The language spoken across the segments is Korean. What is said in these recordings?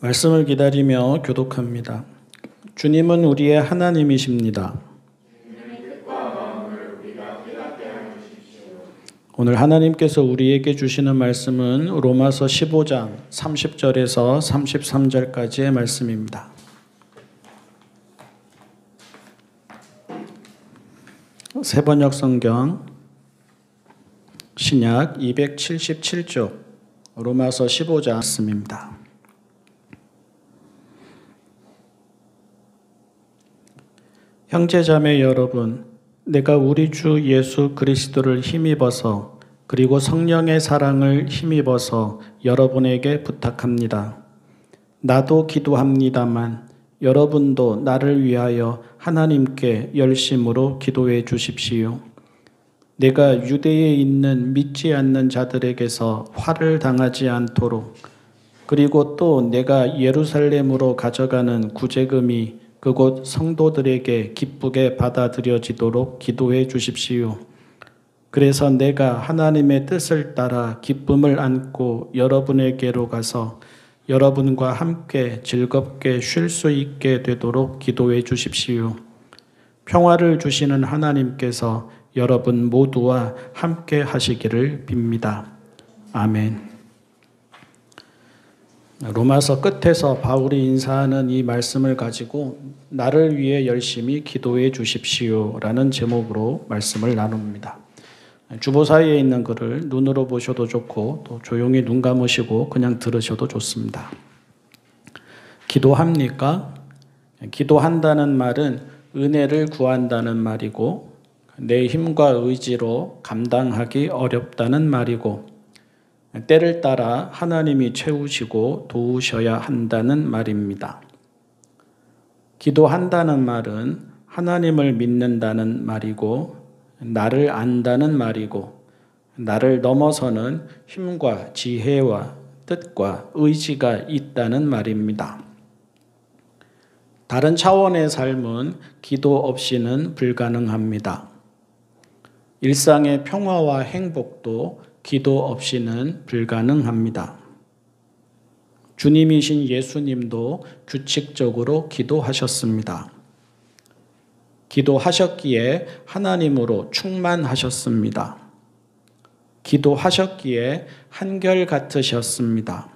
말씀을 기다리며 교독합니다. 주님은 우리의 하나님이십니다. 오늘 하나님께서 우리에게 주시는 말씀은 로마서 15장 30절에서 33절까지의 말씀입니다. 새번역 성경 신약 277쪽 로마서 15장 말씀입니다. 형제자매 여러분, 내가 우리 주 예수 그리스도를 힘입어서 그리고 성령의 사랑을 힘입어서 여러분에게 부탁합니다. 나도 기도합니다만 여러분도 나를 위하여 하나님께 열심으로 기도해 주십시오. 내가 유대에 있는 믿지 않는 자들에게서 화를 당하지 않도록, 그리고 또 내가 예루살렘으로 가져가는 구제금이 그곳 성도들에게 기쁘게 받아들여지도록 기도해 주십시오. 그래서 내가 하나님의 뜻을 따라 기쁨을 안고 여러분에게로 가서 여러분과 함께 즐겁게 쉴 수 있게 되도록 기도해 주십시오. 평화를 주시는 하나님께서 여러분 모두와 함께 하시기를 빕니다. 아멘. 로마서 끝에서 바울이 인사하는 이 말씀을 가지고 나를 위해 열심히 기도해 주십시오 라는 제목으로 말씀을 나눕니다. 주보사에 있는 글을 눈으로 보셔도 좋고 또 조용히 눈 감으시고 그냥 들으셔도 좋습니다. 기도합니까? 기도한다는 말은 은혜를 구한다는 말이고 내 힘과 의지로 감당하기 어렵다는 말이고 때를 따라 하나님이 채우시고 도우셔야 한다는 말입니다. 기도한다는 말은 하나님을 믿는다는 말이고 나를 안다는 말이고 나를 넘어서는 힘과 지혜와 뜻과 의지가 있다는 말입니다. 다른 차원의 삶은 기도 없이는 불가능합니다. 일상의 평화와 행복도 기도 없이는 불가능합니다. 주님이신 예수님도 규칙적으로 기도하셨습니다. 기도하셨기에 하나님으로 충만하셨습니다. 기도하셨기에 한결같으셨습니다.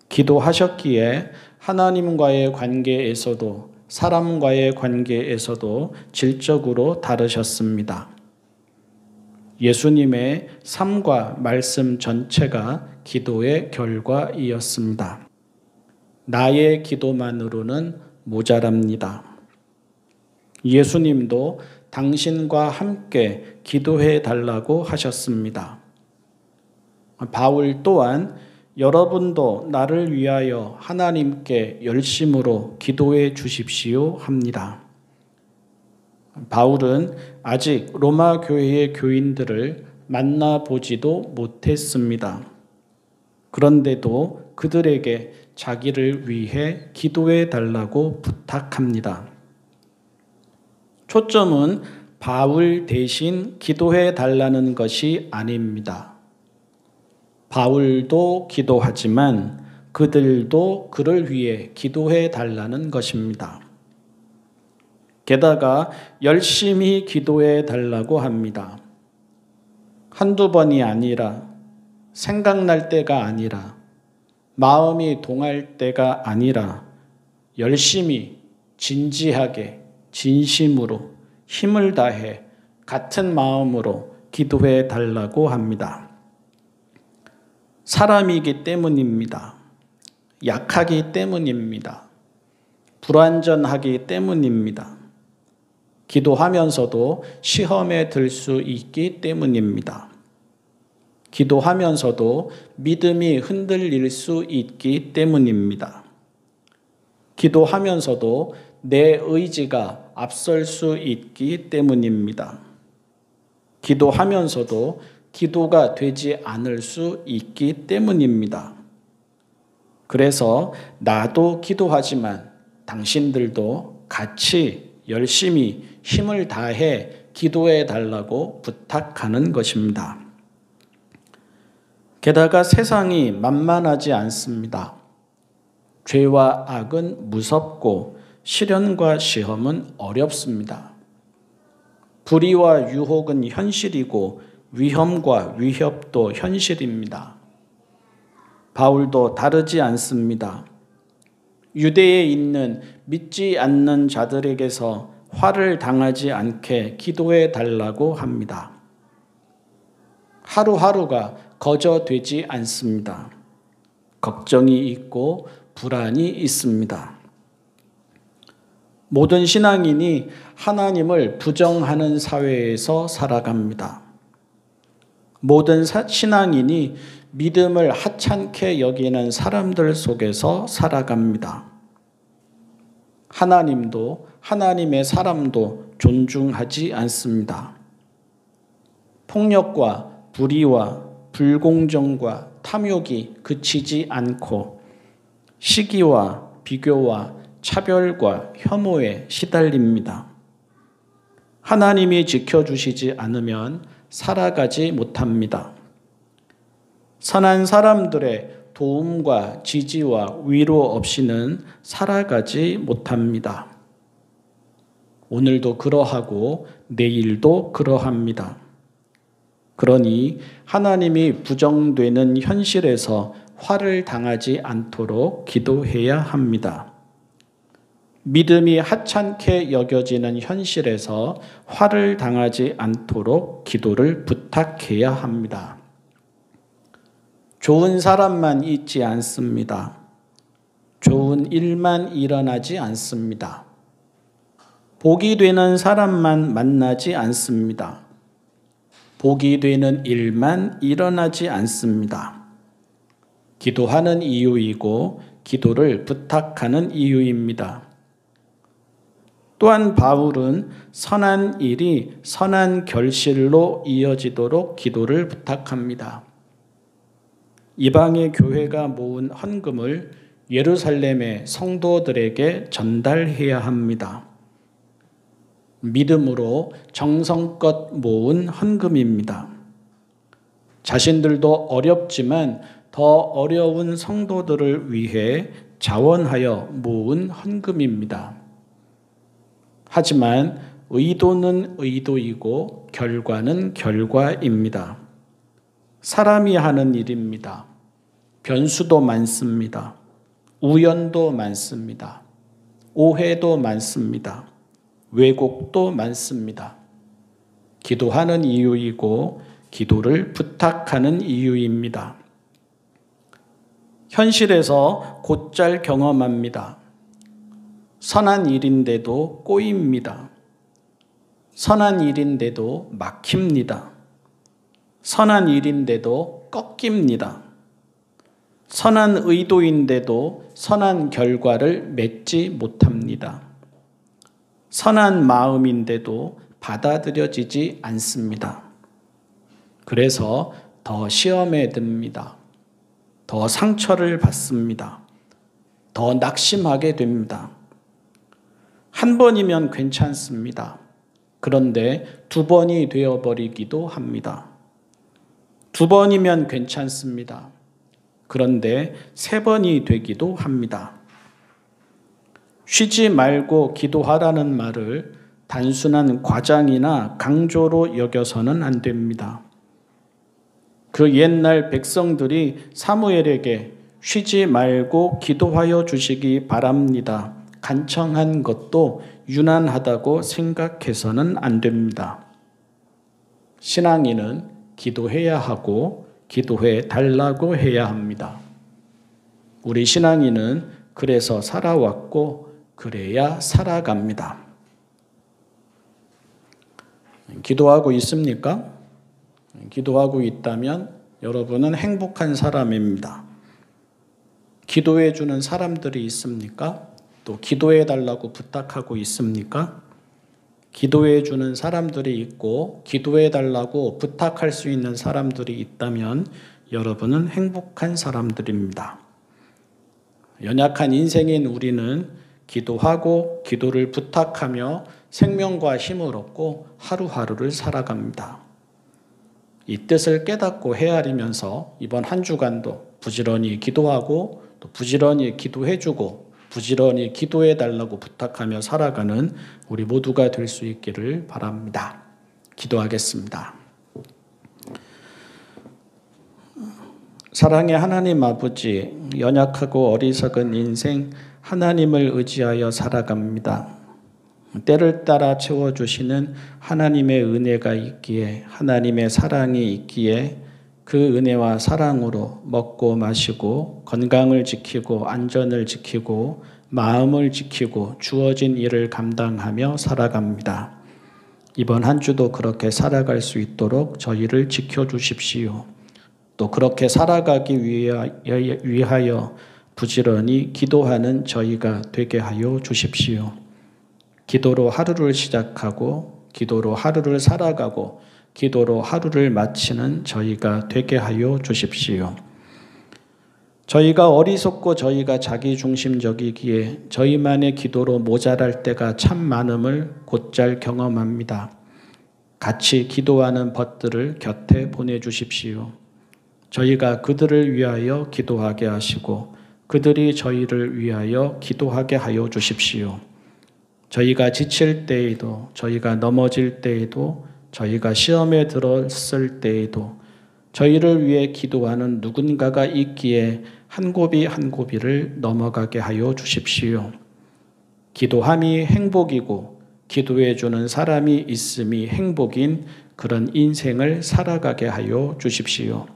기도하셨기에 하나님과의 관계에서도 사람과의 관계에서도 질적으로 다르셨습니다. 예수님의 삶과 말씀 전체가 기도의 결과이었습니다. 나의 기도만으로는 모자랍니다. 예수님도 당신과 함께 기도해 달라고 하셨습니다. 바울 또한 여러분도 나를 위하여 하나님께 열심으로 기도해 주십시오 합니다. 바울은 아직 로마 교회의 교인들을 만나보지도 못했습니다. 그런데도 그들에게 자기를 위해 기도해 달라고 부탁합니다. 초점은 바울 대신 기도해 달라는 것이 아닙니다. 바울도 기도하지만 그들도 그를 위해 기도해 달라는 것입니다. 게다가 열심히 기도해 달라고 합니다. 한두 번이 아니라 생각날 때가 아니라 마음이 동할 때가 아니라 열심히 진지하게 진심으로 힘을 다해 같은 마음으로 기도해 달라고 합니다. 사람이기 때문입니다. 약하기 때문입니다. 불완전하기 때문입니다. 기도하면서도 시험에 들 수 있기 때문입니다. 기도하면서도 믿음이 흔들릴 수 있기 때문입니다. 기도하면서도 내 의지가 앞설 수 있기 때문입니다. 기도하면서도 기도가 되지 않을 수 있기 때문입니다. 그래서 나도 기도하지만 당신들도 같이 열심히 힘을 다해 기도해 달라고 부탁하는 것입니다. 게다가 세상이 만만하지 않습니다. 죄와 악은 무섭고 시련과 시험은 어렵습니다. 불의와 유혹은 현실이고 위험과 위협도 현실입니다. 바울도 다르지 않습니다. 유대에 있는 믿지 않는 자들에게서 화를 당하지 않게 기도해 달라고 합니다. 하루하루가 거저 되지 않습니다. 걱정이 있고 불안이 있습니다. 모든 신앙인이 하나님을 부정하는 사회에서 살아갑니다. 모든 신앙인이 믿음을 하찮게 여기는 사람들 속에서 살아갑니다. 하나님도 하나님의 사람도 존중하지 않습니다. 폭력과 불의와 불공정과 탐욕이 그치지 않고 시기와 비교와 차별과 혐오에 시달립니다. 하나님이 지켜주시지 않으면 살아가지 못합니다. 선한 사람들의 도움과 지지와 위로 없이는 살아가지 못합니다. 오늘도 그러하고 내일도 그러합니다. 그러니 하나님이 부정되는 현실에서 화를 당하지 않도록 기도해야 합니다. 믿음이 하찮게 여겨지는 현실에서 화를 당하지 않도록 기도를 부탁해야 합니다. 좋은 사람만 있지 않습니다. 좋은 일만 일어나지 않습니다. 복이 되는 사람만 만나지 않습니다. 복이 되는 일만 일어나지 않습니다. 기도하는 이유이고 기도를 부탁하는 이유입니다. 또한 바울은 선한 일이 선한 결실로 이어지도록 기도를 부탁합니다. 이방의 교회가 모은 헌금을 예루살렘의 성도들에게 전달해야 합니다. 믿음으로 정성껏 모은 헌금입니다. 자신들도 어렵지만 더 어려운 성도들을 위해 자원하여 모은 헌금입니다. 하지만 의도는 의도이고 결과는 결과입니다. 사람이 하는 일입니다. 변수도 많습니다. 우연도 많습니다. 오해도 많습니다. 왜곡도 많습니다. 기도하는 이유이고 기도를 부탁하는 이유입니다. 현실에서 곧잘 경험합니다. 선한 일인데도 꼬입니다. 선한 일인데도 막힙니다. 선한 일인데도 꺾입니다. 선한 의도인데도 선한 결과를 맺지 못합니다. 선한 마음인데도 받아들여지지 않습니다. 그래서 더 시험에 듭니다. 더 상처를 받습니다. 더 낙심하게 됩니다. 한 번이면 괜찮습니다. 그런데 두 번이 되어버리기도 합니다. 두 번이면 괜찮습니다. 그런데 세 번이 되기도 합니다. 쉬지 말고 기도하라는 말을 단순한 과장이나 강조로 여겨서는 안 됩니다. 그 옛날 백성들이 사무엘에게 쉬지 말고 기도하여 주시기 바랍니다. 간청한 것도 유난하다고 생각해서는 안 됩니다. 신앙인은 기도해야 하고 기도해 달라고 해야 합니다. 우리 신앙인은 그래서 살아왔고 그래야 살아갑니다. 기도하고 있습니까? 기도하고 있다면 여러분은 행복한 사람입니다. 기도해 주는 사람들이 있습니까? 또 기도해 달라고 부탁하고 있습니까? 기도해 주는 사람들이 있고 기도해 달라고 부탁할 수 있는 사람들이 있다면 여러분은 행복한 사람들입니다. 연약한 인생인 우리는 기도하고 기도를 부탁하며 생명과 힘을 얻고 하루하루를 살아갑니다. 이 뜻을 깨닫고 헤아리면서 이번 한 주간도 부지런히 기도하고 또 부지런히 기도해주고 부지런히 기도해달라고 부탁하며 살아가는 우리 모두가 될 수 있기를 바랍니다. 기도하겠습니다. 사랑의 하나님 아버지, 연약하고 어리석은 인생 하나님을 의지하여 살아갑니다. 때를 따라 채워주시는 하나님의 은혜가 있기에, 하나님의 사랑이 있기에 그 은혜와 사랑으로 먹고 마시고 건강을 지키고 안전을 지키고 마음을 지키고 주어진 일을 감당하며 살아갑니다. 이번 한 주도 그렇게 살아갈 수 있도록 저희를 지켜주십시오. 또 그렇게 살아가기 위하여 부지런히 기도하는 저희가 되게 하여 주십시오. 기도로 하루를 시작하고 기도로 하루를 살아가고 기도로 하루를 마치는 저희가 되게 하여 주십시오. 저희가 어리석고 저희가 자기중심적이기에 저희만의 기도로 모자랄 때가 참 많음을 곧잘 경험합니다. 같이 기도하는 벗들을 곁에 보내주십시오. 저희가 그들을 위하여 기도하게 하시고 그들이 저희를 위하여 기도하게 하여 주십시오. 저희가 지칠 때에도, 저희가 넘어질 때에도, 저희가 시험에 들었을 때에도 저희를 위해 기도하는 누군가가 있기에 한 고비 한 고비를 넘어가게 하여 주십시오. 기도함이 행복이고 기도해 주는 사람이 있음이 행복인 그런 인생을 살아가게 하여 주십시오.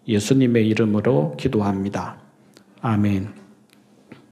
예수님의 이름으로 기도합니다. 아멘.